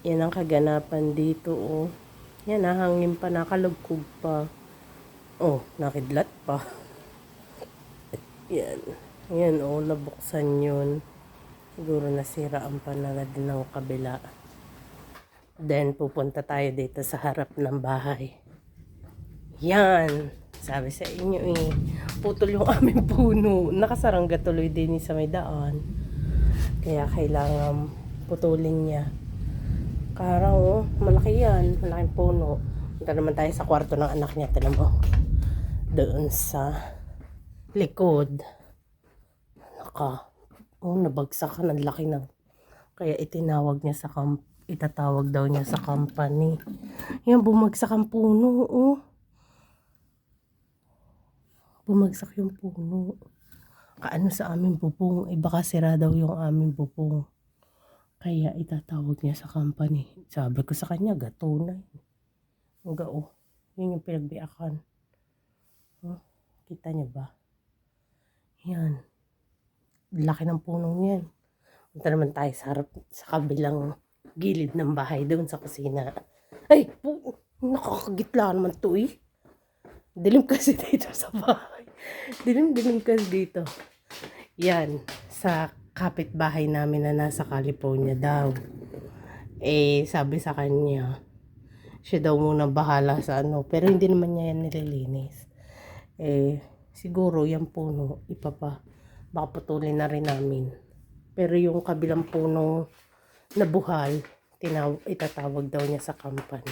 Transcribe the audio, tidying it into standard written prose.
Yan ang kaganapan dito, oh. Yan, hangin pa, nakalugkog pa. Oh, nakidlat pa. Yan. Yan, oh, nabuksan yun. Siguro nasira ang panara din ng kabila. Then, pupunta tayo dito sa harap ng bahay. Yan. Sabi sa inyo eh. Putol yung aming puno. Nakasarangga tuloy din sa may daan. Kaya kailangan putulin niya. Karang, oh, malaki yan. Malaking puno. Punta naman tayo sa kwarto ng anak niya. Tinan mo. Doon sa likod. Nabagsak ka ng laki ng. Kaya itinawag niya itatawag daw niya sa company. Yan, bumagsak ang puno, oh. Bumagsak yung puno. Kaano sa aming bubong. Baka sira daw yung aming bubong. Kaya itatawag niya sa company. Sabi ko sa kanya, gatunay. Oh. Yun yung pinagbiakan. Oh, kita niya ba? Yan. Laki ng punong yan. Punta naman tayo sa kabilang gilid ng bahay doon sa kusina. Ay, nakakagitla naman to eh. Dilim kasi dito sa bahay. Dilim kasi dito. Yan, sa kapitbahay namin na nasa California daw. Sabi sa kanya, siya daw muna bahala sa ano. Pero hindi naman niya yan nililinis. Siguro yung puno, baka putulin na rin namin. Pero yung kabilang punong nabuhal, itatawag daw niya sa company.